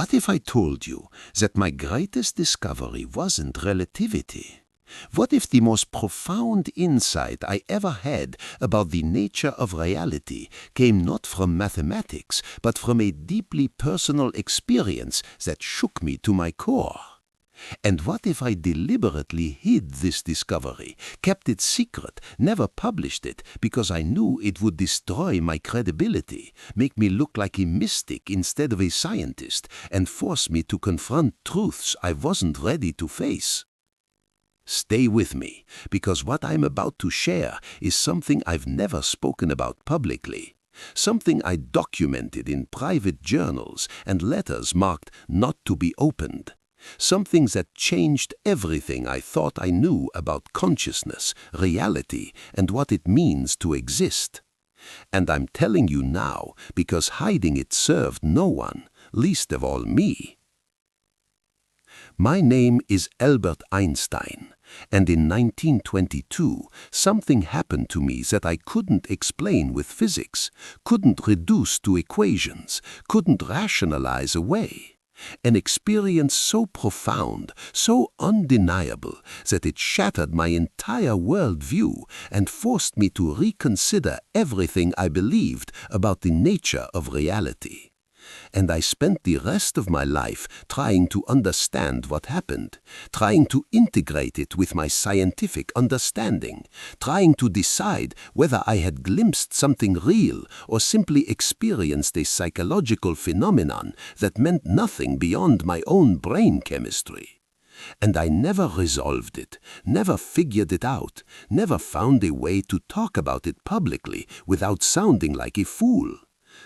What if I told you that my greatest discovery wasn't relativity? What if the most profound insight I ever had about the nature of reality came not from mathematics, but from a deeply personal experience that shook me to my core? And what if I deliberately hid this discovery, kept it secret, never published it, because I knew it would destroy my credibility, make me look like a mystic instead of a scientist, and force me to confront truths I wasn't ready to face? Stay with me, because what I'm about to share is something I've never spoken about publicly. Something I documented in private journals and letters marked not to be opened. Something that changed everything I thought I knew about consciousness, reality, and what it means to exist. And I'm telling you now because hiding it served no one, least of all me. My name is Albert Einstein, and in 1922 something happened to me that I couldn't explain with physics, couldn't reduce to equations, couldn't rationalize away. An experience so profound, so undeniable, that it shattered my entire worldview and forced me to reconsider everything I believed about the nature of reality. And I spent the rest of my life trying to understand what happened, trying to integrate it with my scientific understanding, trying to decide whether I had glimpsed something real or simply experienced a psychological phenomenon that meant nothing beyond my own brain chemistry. And I never resolved it, never figured it out, never found a way to talk about it publicly without sounding like a fool.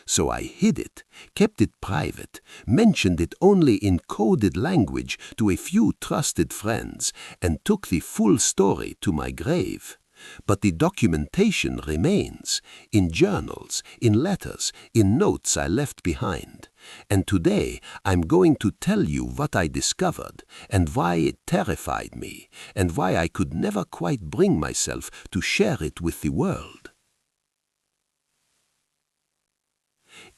So I hid it, kept it private, mentioned it only in coded language to a few trusted friends, and took the full story to my grave. But the documentation remains, in journals, in letters, in notes I left behind. And today I'm going to tell you what I discovered, and why it terrified me, and why I could never quite bring myself to share it with the world.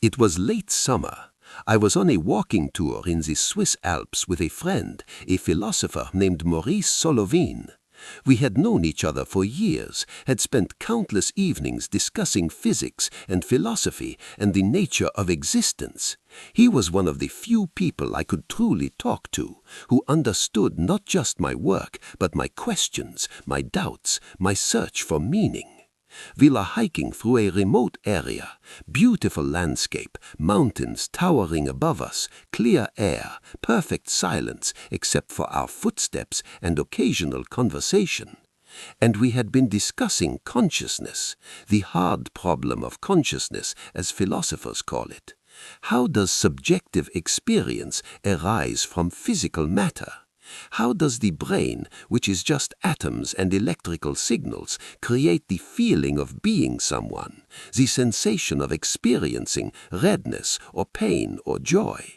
It was late summer. I was on a walking tour in the Swiss Alps with a friend, a philosopher named Maurice Solovin. We had known each other for years, had spent countless evenings discussing physics and philosophy and the nature of existence. He was one of the few people I could truly talk to, who understood not just my work, but my questions, my doubts, my search for meaning. We were hiking through a remote area, beautiful landscape, mountains towering above us, clear air, perfect silence except for our footsteps and occasional conversation. And we had been discussing consciousness, the hard problem of consciousness, as philosophers call it. How does subjective experience arise from physical matter? How does the brain, which is just atoms and electrical signals, create the feeling of being someone, the sensation of experiencing redness or pain or joy?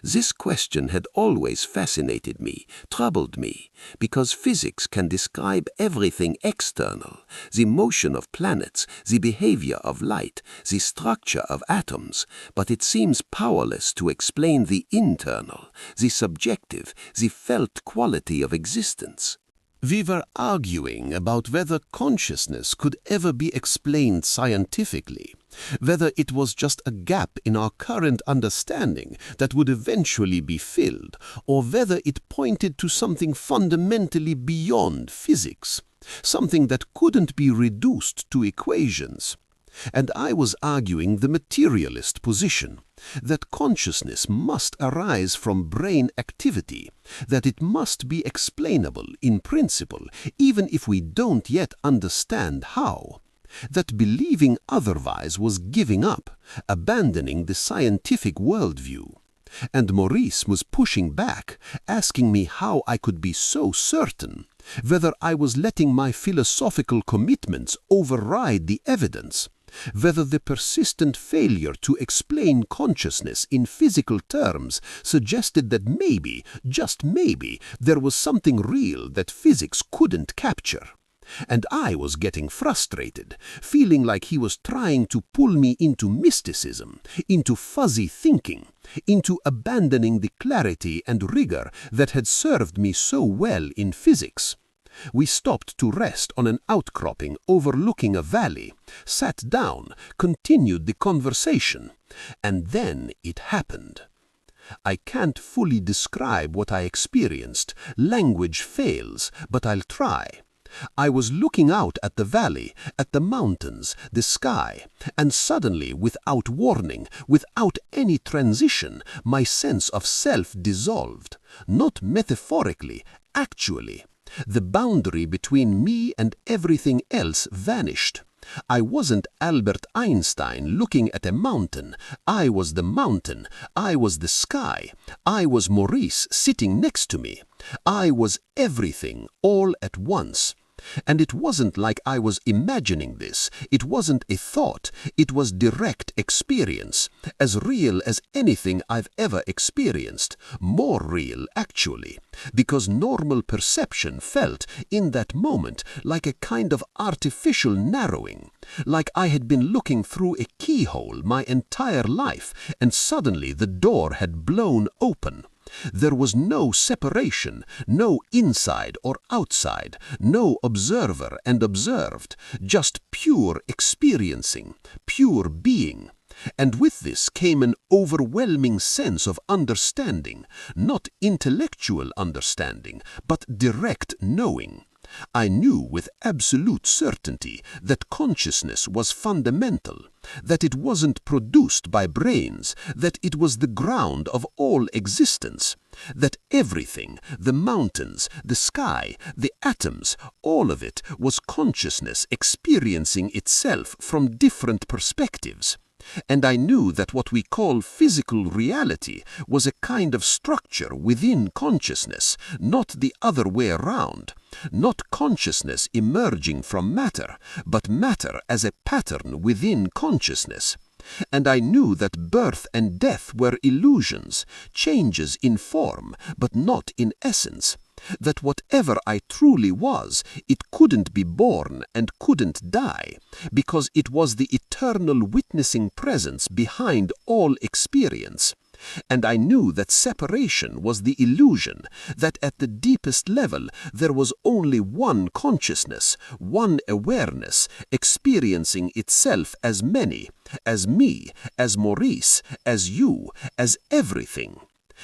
This question had always fascinated me, troubled me, because physics can describe everything external, the motion of planets, the behavior of light, the structure of atoms, but it seems powerless to explain the internal, the subjective, the felt quality of existence. We were arguing about whether consciousness could ever be explained scientifically, whether it was just a gap in our current understanding that would eventually be filled, or whether it pointed to something fundamentally beyond physics, something that couldn't be reduced to equations. And I was arguing the materialist position, that consciousness must arise from brain activity, that it must be explainable in principle, even if we don't yet understand how, that believing otherwise was giving up, abandoning the scientific worldview. And Maurice was pushing back, asking me how I could be so certain, whether I was letting my philosophical commitments override the evidence, whether the persistent failure to explain consciousness in physical terms suggested that maybe, just maybe, there was something real that physics couldn't capture. And I was getting frustrated, feeling like he was trying to pull me into mysticism, into fuzzy thinking, into abandoning the clarity and rigor that had served me so well in physics. We stopped to rest on an outcropping overlooking a valley, sat down, continued the conversation, and then it happened. I can't fully describe what I experienced. Language fails, but I'll try. I was looking out at the valley, at the mountains, the sky, and suddenly, without warning, without any transition, my sense of self dissolved. Not metaphorically, actually. The boundary between me and everything else vanished. I wasn't Albert Einstein looking at a mountain. I was the mountain. I was the sky. I was Maurice sitting next to me. I was everything all at once. And it wasn't like I was imagining this. It wasn't a thought. It was direct experience, as real as anything I've ever experienced, more real actually, because normal perception felt in that moment like a kind of artificial narrowing, like I had been looking through a keyhole my entire life and suddenly the door had blown open. There was no separation, no inside or outside, no observer and observed, just pure experiencing, pure being. And with this came an overwhelming sense of understanding, not intellectual understanding, but direct knowing. I knew with absolute certainty that consciousness was fundamental, that it wasn't produced by brains, that it was the ground of all existence, that everything, the mountains, the sky, the atoms, all of it was consciousness experiencing itself from different perspectives. And I knew that what we call physical reality was a kind of structure within consciousness, not the other way around. Not consciousness emerging from matter, but matter as a pattern within consciousness. And I knew that birth and death were illusions, changes in form, but not in essence. That whatever I truly was, it couldn't be born and couldn't die, because it was the eternal witnessing presence behind all experience. And I knew that separation was the illusion, that at the deepest level there was only one consciousness, one awareness, experiencing itself as many, as me, as Maurice, as you, as everything.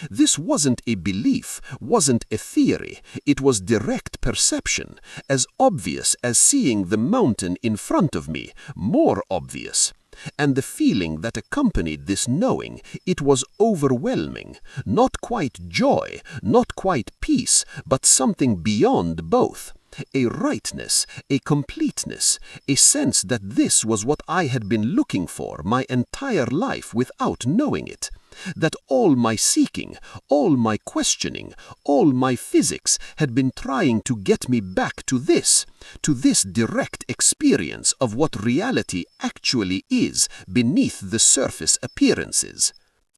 This wasn't a belief, wasn't a theory, it was direct perception, as obvious as seeing the mountain in front of me, more obvious. And the feeling that accompanied this knowing, it was overwhelming, not quite joy, not quite peace, but something beyond both. A rightness, a completeness, a sense that this was what I had been looking for my entire life without knowing it. That all my seeking, all my questioning, all my physics had been trying to get me back to this direct experience of what reality actually is beneath the surface appearances.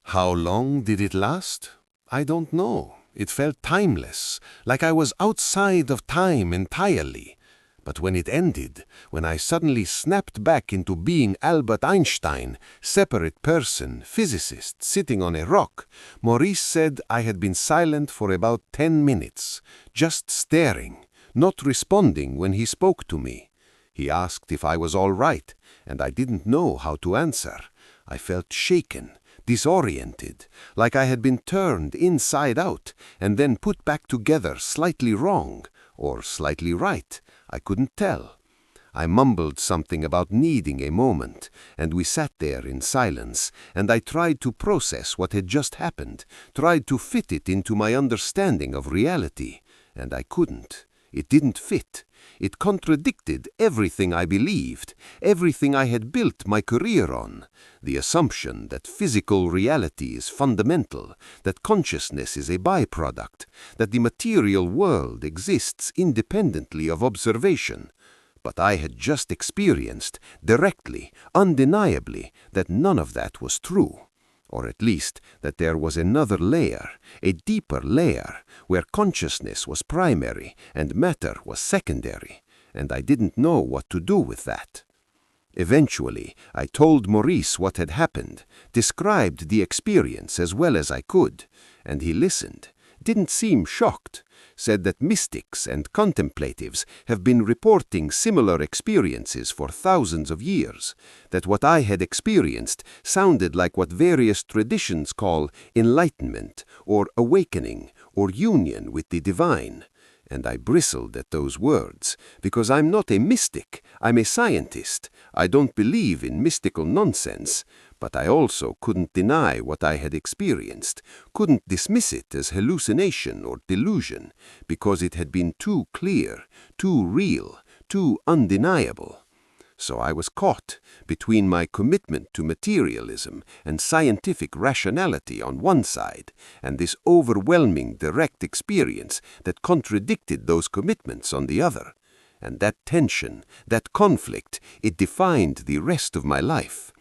How long did it last? I don't know. It felt timeless, like I was outside of time entirely. But when it ended, when I suddenly snapped back into being Albert Einstein, separate person, physicist, sitting on a rock, Maurice said I had been silent for about 10 minutes, just staring, not responding when he spoke to me. He asked if I was all right, and I didn't know how to answer. I felt shaken, disoriented, like I had been turned inside out and then put back together slightly wrong, or slightly right. I couldn't tell. I mumbled something about needing a moment, and we sat there in silence, and I tried to process what had just happened, tried to fit it into my understanding of reality, and I couldn't. It didn't fit. It contradicted everything I believed, everything I had built my career on. The assumption that physical reality is fundamental, that consciousness is a byproduct, that the material world exists independently of observation. But I had just experienced, directly, undeniably, that none of that was true. Or at least that there was another layer, a deeper layer, where consciousness was primary and matter was secondary. and I didn't know what to do with that. Eventually, I told Maurice what had happened, described the experience as well as I could, and he listened, didn't seem shocked, said that mystics and contemplatives have been reporting similar experiences for thousands of years, that what I had experienced sounded like what various traditions call enlightenment or awakening or union with the divine. And I bristled at those words, because I'm not a mystic, I'm a scientist. I don't believe in mystical nonsense, but I also couldn't deny what I had experienced, couldn't dismiss it as hallucination or delusion, because it had been too clear, too real, too undeniable. So I was caught between my commitment to materialism and scientific rationality on one side, and this overwhelming direct experience that contradicted those commitments on the other. And that tension, that conflict, it defined the rest of my life.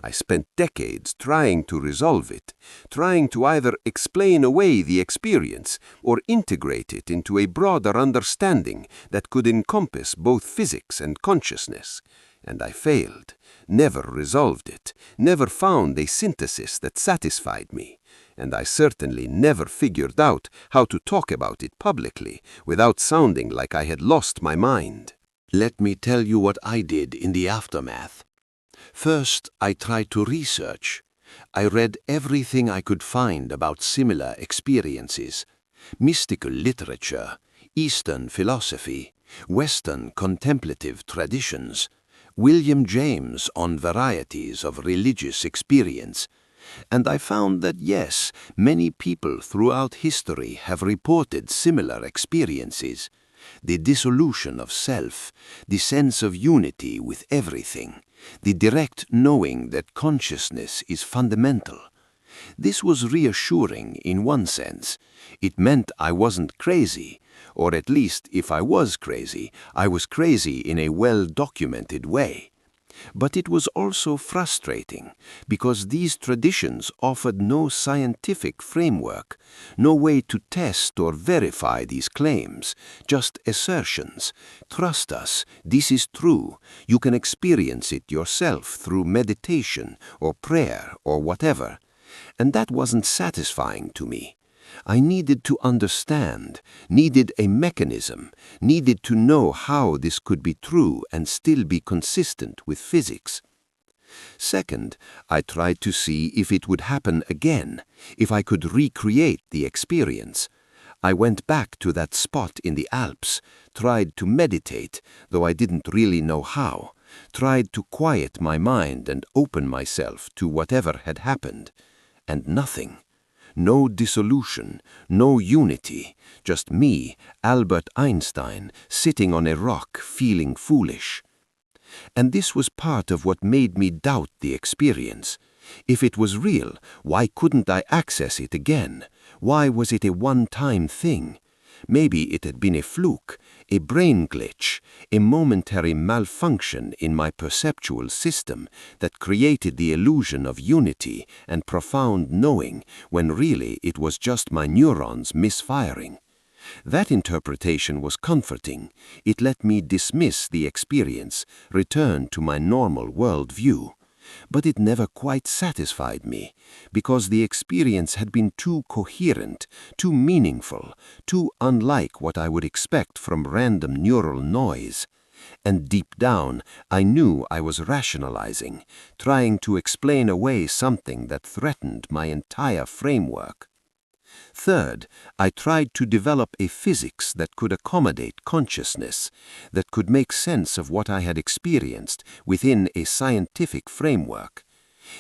I spent decades trying to resolve it, trying to either explain away the experience or integrate it into a broader understanding that could encompass both physics and consciousness. And I failed, never resolved it, never found a synthesis that satisfied me, and I certainly never figured out how to talk about it publicly without sounding like I had lost my mind. Let me tell you what I did in the aftermath. First, I tried to research. I read everything I could find about similar experiences: mystical literature, Eastern philosophy, Western contemplative traditions, William James on varieties of religious experience, and I found that yes, many people throughout history have reported similar experiences: the dissolution of self, the sense of unity with everything, the direct knowing that consciousness is fundamental. This was reassuring in one sense. It meant I wasn't crazy, or at least if I was crazy, I was crazy in a well-documented way. But it was also frustrating, because these traditions offered no scientific framework, no way to test or verify these claims, just assertions. Trust us, this is true. You can experience it yourself through meditation or prayer or whatever. And that wasn't satisfying to me. I needed to understand, needed a mechanism, needed to know how this could be true and still be consistent with physics. Second, I tried to see if it would happen again, if I could recreate the experience. I went back to that spot in the Alps, tried to meditate, though I didn't really know how, tried to quiet my mind and open myself to whatever had happened, and nothing. No dissolution, no unity, just me, Albert Einstein, sitting on a rock feeling foolish. And this was part of what made me doubt the experience. If it was real, why couldn't I access it again? Why was it a one-time thing? Maybe it had been a fluke, a brain glitch, a momentary malfunction in my perceptual system that created the illusion of unity and profound knowing when really it was just my neurons misfiring. That interpretation was comforting. It let me dismiss the experience, return to my normal worldview. But it never quite satisfied me, because the experience had been too coherent, too meaningful, too unlike what I would expect from random neural noise. And deep down, I knew I was rationalizing, trying to explain away something that threatened my entire framework. Third, I tried to develop a physics that could accommodate consciousness, that could make sense of what I had experienced within a scientific framework.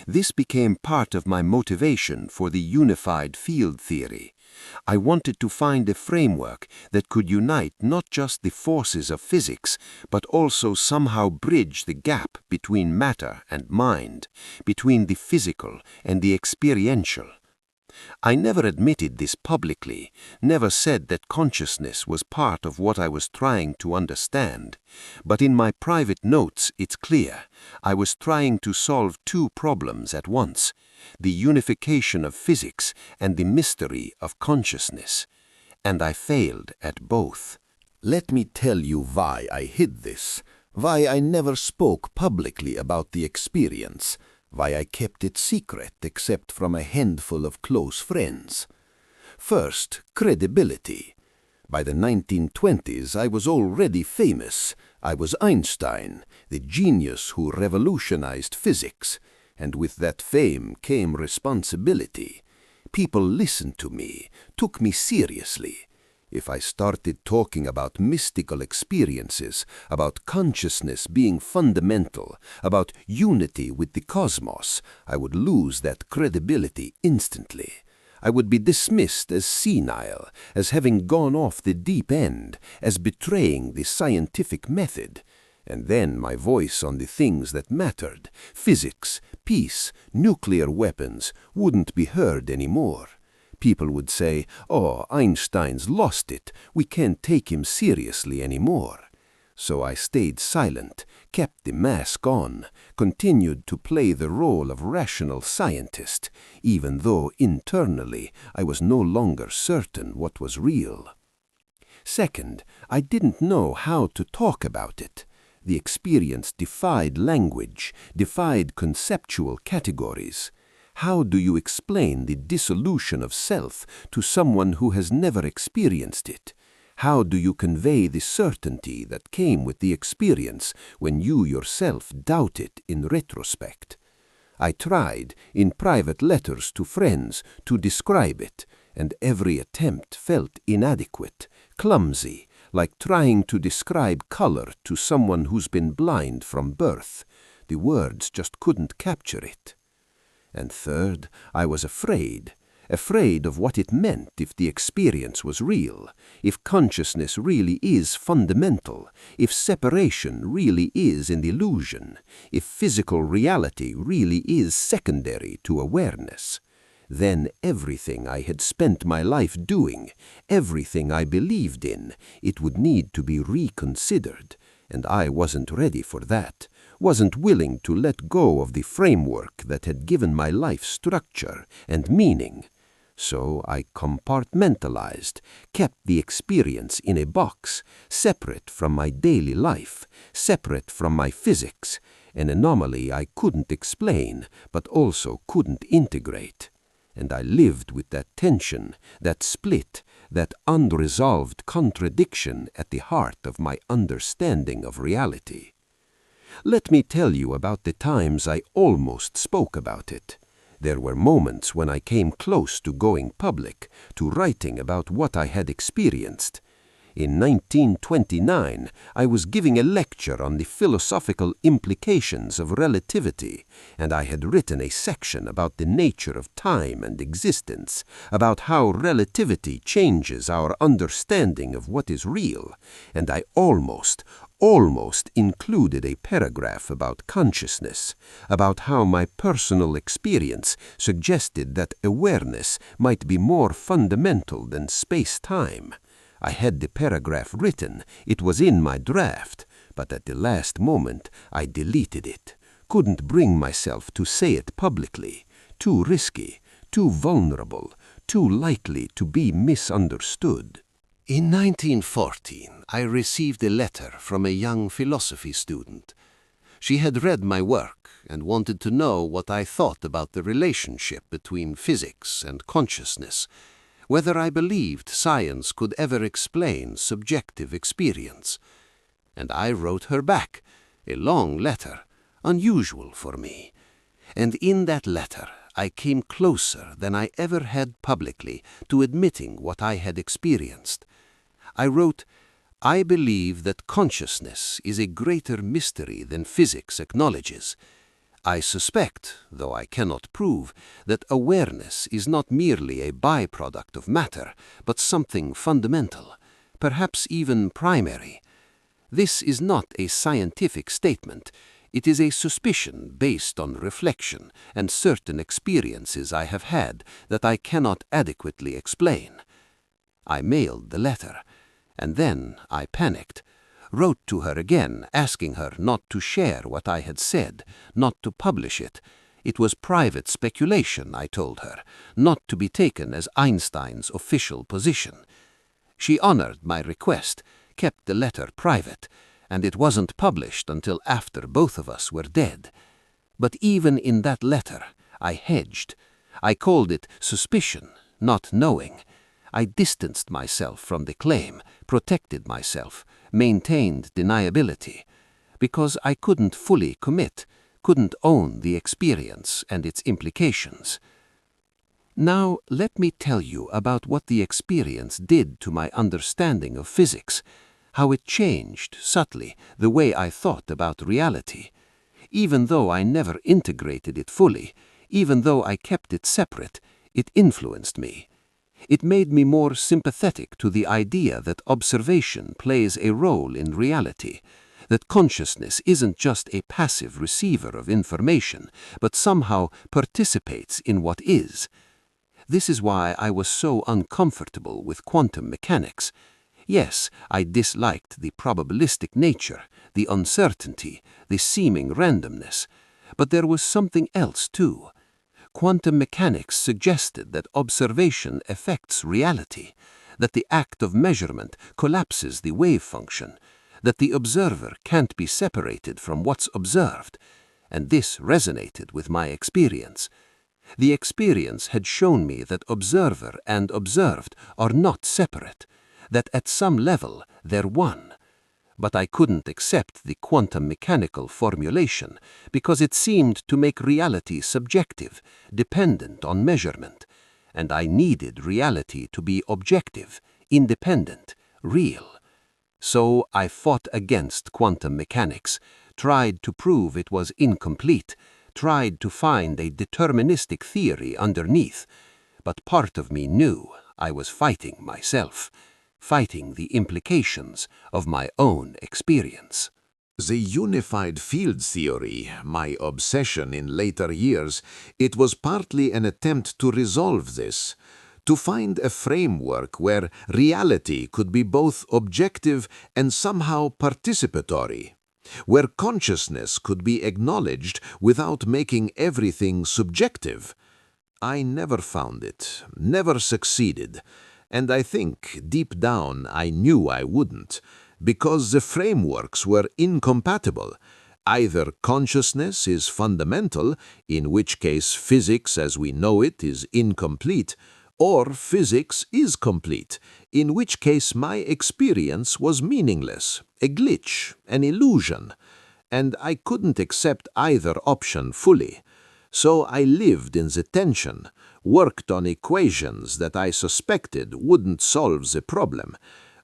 This became part of my motivation for the unified field theory. I wanted to find a framework that could unite not just the forces of physics, but also somehow bridge the gap between matter and mind, between the physical and the experiential. I never admitted this publicly, never said that consciousness was part of what I was trying to understand, but in my private notes it's clear. I was trying to solve two problems at once: the unification of physics and the mystery of consciousness. And I failed at both. Let me tell you why I hid this, why I never spoke publicly about the experience, why I kept it secret except from a handful of close friends. First, credibility. By the 1920s, I was already famous. I was Einstein, the genius who revolutionized physics, and with that fame came responsibility. People listened to me, took me seriously. If I started talking about mystical experiences, about consciousness being fundamental, about unity with the cosmos, I would lose that credibility instantly. I would be dismissed as senile, as having gone off the deep end, as betraying the scientific method. And then my voice on the things that mattered, physics, peace, nuclear weapons, wouldn't be heard anymore. People would say, "Oh, Einstein's lost it. We can't take him seriously anymore." So I stayed silent, kept the mask on, continued to play the role of rational scientist, even though internally I was no longer certain what was real. Second, I didn't know how to talk about it. The experience defied language, defied conceptual categories. How do you explain the dissolution of self to someone who has never experienced it? How do you convey the certainty that came with the experience when you yourself doubt it in retrospect? I tried, in private letters to friends, to describe it, and every attempt felt inadequate, clumsy, like trying to describe color to someone who's been blind from birth. The words just couldn't capture it. And third, I was afraid of what it meant if the experience was real, if consciousness really is fundamental, if separation really is an illusion, if physical reality really is secondary to awareness. Then everything I had spent my life doing, everything I believed in, it would need to be reconsidered, and I wasn't ready for that, wasn't willing to let go of the framework that had given my life structure and meaning. So I compartmentalized, kept the experience in a box, separate from my daily life, separate from my physics, an anomaly I couldn't explain, but also couldn't integrate. And I lived with that tension, that split, that unresolved contradiction at the heart of my understanding of reality. Let me tell you about the times I almost spoke about it. There were moments when I came close to going public, to writing about what I had experienced. In 1929, I was giving a lecture on the philosophical implications of relativity, and I had written a section about the nature of time and existence, about how relativity changes our understanding of what is real, and I almost included a paragraph about consciousness, about how my personal experience suggested that awareness might be more fundamental than space-time. I had the paragraph written, it was in my draft, but at the last moment I deleted it. Couldn't bring myself to say it publicly. Too risky, too vulnerable, too likely to be misunderstood. In 1914, I received a letter from a young philosophy student. She had read my work and wanted to know what I thought about the relationship between physics and consciousness, whether I believed science could ever explain subjective experience. And I wrote her back, a long letter, unusual for me. And in that letter, I came closer than I ever had publicly to admitting what I had experienced. I wrote, "I believe that consciousness is a greater mystery than physics acknowledges. I suspect, though I cannot prove, that awareness is not merely a byproduct of matter, but something fundamental, perhaps even primary. This is not a scientific statement. It is a suspicion based on reflection and certain experiences I have had that I cannot adequately explain." I mailed the letter, and then I panicked. Wrote to her again, asking her not to share what I had said, not to publish it. It was private speculation, I told her, not to be taken as Einstein's official position. She honored my request, kept the letter private, and it wasn't published until after both of us were dead. But even in that letter, I hedged. I called it suspicion, not knowing. I distanced myself from the claim, protected myself, maintained deniability, because I couldn't fully commit, couldn't own the experience and its implications. Now let me tell you about what the experience did to my understanding of physics, how it changed, subtly, the way I thought about reality. Even though I never integrated it fully, even though I kept it separate, it influenced me. It made me more sympathetic to the idea that observation plays a role in reality, that consciousness isn't just a passive receiver of information, but somehow participates in what is. This is why I was so uncomfortable with quantum mechanics. Yes, I disliked the probabilistic nature, the uncertainty, the seeming randomness, but there was something else too. Quantum mechanics suggested that observation affects reality, that the act of measurement collapses the wave function, that the observer can't be separated from what's observed, and this resonated with my experience. The experience had shown me that observer and observed are not separate, that at some level they're one. But I couldn't accept the quantum mechanical formulation because it seemed to make reality subjective, dependent on measurement, and I needed reality to be objective, independent, real. So I fought against quantum mechanics, tried to prove it was incomplete, tried to find a deterministic theory underneath, but part of me knew I was fighting myself, fighting the implications of my own experience. The unified field theory, my obsession in later years, it was partly an attempt to resolve this, to find a framework where reality could be both objective and somehow participatory, where consciousness could be acknowledged without making everything subjective. I never found it, never succeeded, and I think deep down I knew I wouldn't, because the frameworks were incompatible. Either consciousness is fundamental, in which case physics as we know it is incomplete, or physics is complete, in which case my experience was meaningless, a glitch, an illusion, and I couldn't accept either option fully. So I lived in the tension, worked on equations that I suspected wouldn't solve the problem,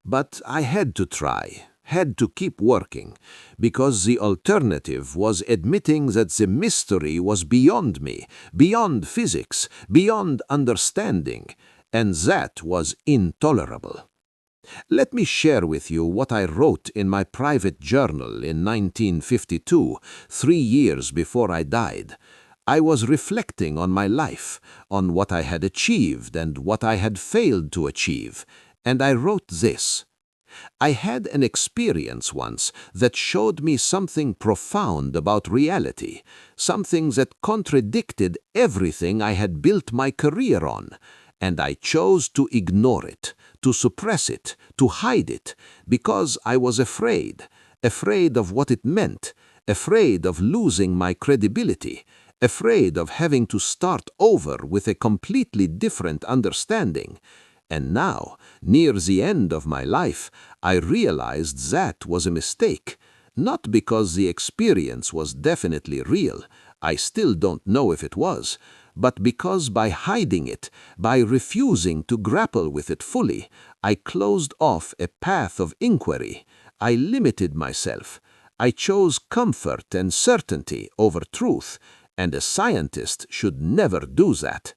but I had to try, had to keep working, because the alternative was admitting that the mystery was beyond me, beyond physics, beyond understanding, and that was intolerable. Let me share with you what I wrote in my private journal in 1952, 3 years before I died. I was reflecting on my life, on what I had achieved and what I had failed to achieve, and I wrote this. I had an experience once that showed me something profound about reality, something that contradicted everything I had built my career on, and I chose to ignore it, to suppress it, to hide it, because I was afraid of what it meant, afraid of losing my credibility, afraid of having to start over with a completely different understanding. And now, near the end of my life, I realized that was a mistake, not because the experience was definitely real, I still don't know if it was, but because by hiding it, by refusing to grapple with it fully, I closed off a path of inquiry. I limited myself. I chose comfort and certainty over truth, and a scientist should never do that.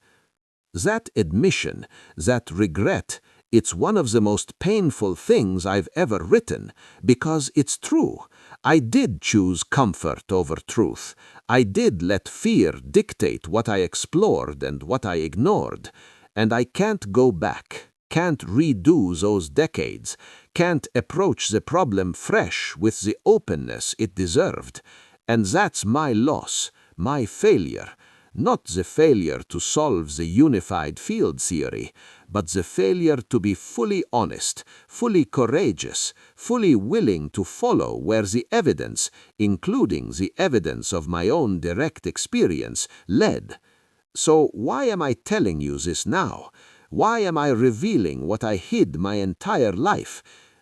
That admission, that regret, it's one of the most painful things I've ever written, because it's true. I did choose comfort over truth. I did let fear dictate what I explored and what I ignored, and I can't go back, can't redo those decades, can't approach the problem fresh with the openness it deserved. And that's my loss, my failure. Not the failure to solve the unified field theory, but the failure to be fully honest, fully courageous, fully willing to follow where the evidence, including the evidence of my own direct experience, led. So why am I telling you this now? Why am I revealing what I hid my entire life?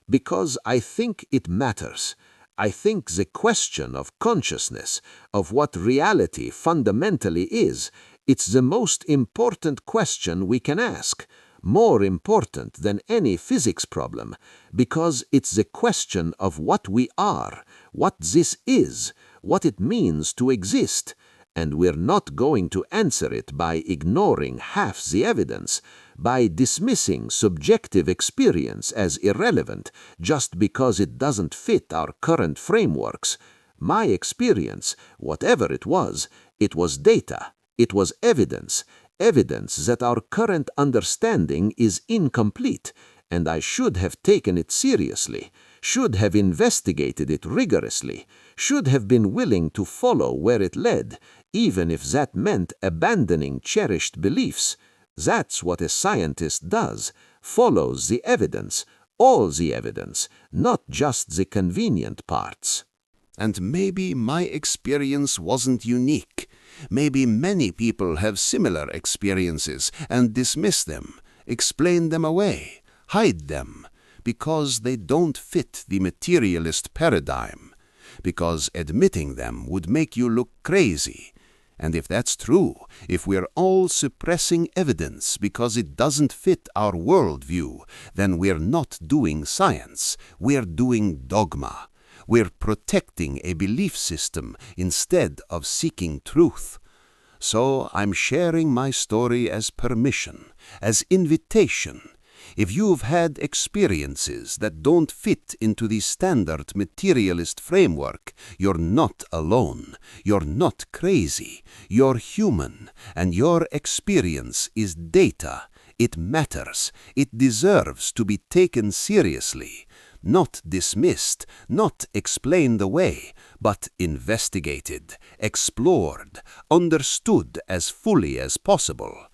Because I think it matters. I think the question of consciousness, of what reality fundamentally is, it's the most important question we can ask, more important than any physics problem, because it's the question of what we are, what this is, what it means to exist, and we're not going to answer it by ignoring half the evidence, by dismissing subjective experience as irrelevant just because it doesn't fit our current frameworks. My experience, whatever it was data, it was evidence, evidence that our current understanding is incomplete, and I should have taken it seriously, should have investigated it rigorously, should have been willing to follow where it led, even if that meant abandoning cherished beliefs. That's what a scientist does, follows the evidence, all the evidence, not just the convenient parts. And maybe my experience wasn't unique. Maybe many people have similar experiences and dismiss them, explain them away, hide them, because they don't fit the materialist paradigm, because admitting them would make you look crazy. And if that's true, if we're all suppressing evidence because it doesn't fit our worldview, then we're not doing science, we're doing dogma. We're protecting a belief system instead of seeking truth. So I'm sharing my story as permission, as invitation. If you've had experiences that don't fit into the standard materialist framework, you're not alone, you're not crazy, you're human, and your experience is data. It matters, it deserves to be taken seriously, not dismissed, not explained away, but investigated, explored, understood as fully as possible.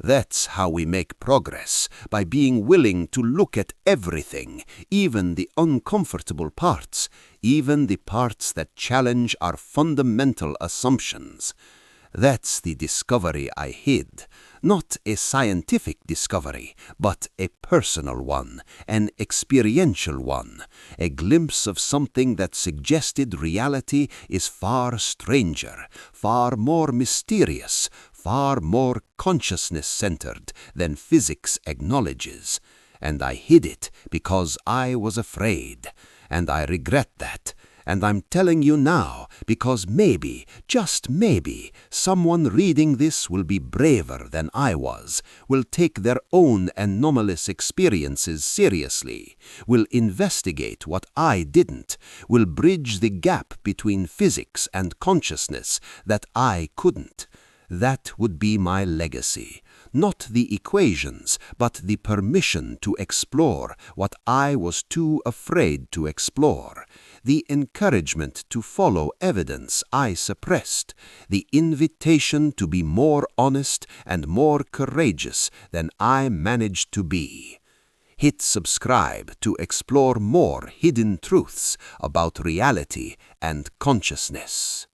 That's how we make progress, by being willing to look at everything, even the uncomfortable parts, even the parts that challenge our fundamental assumptions. That's the discovery I hid. Not a scientific discovery, but a personal one, an experiential one, a glimpse of something that suggested reality is far stranger, far more mysterious, far more consciousness-centered than physics acknowledges. And I hid it because I was afraid, and I regret that. And I'm telling you now because maybe, just maybe, someone reading this will be braver than I was, will take their own anomalous experiences seriously, will investigate what I didn't, will bridge the gap between physics and consciousness that I couldn't. That would be my legacy. Not the equations, but the permission to explore what I was too afraid to explore. The encouragement to follow evidence I suppressed. The invitation to be more honest and more courageous than I managed to be. Hit subscribe to explore more hidden truths about reality and consciousness.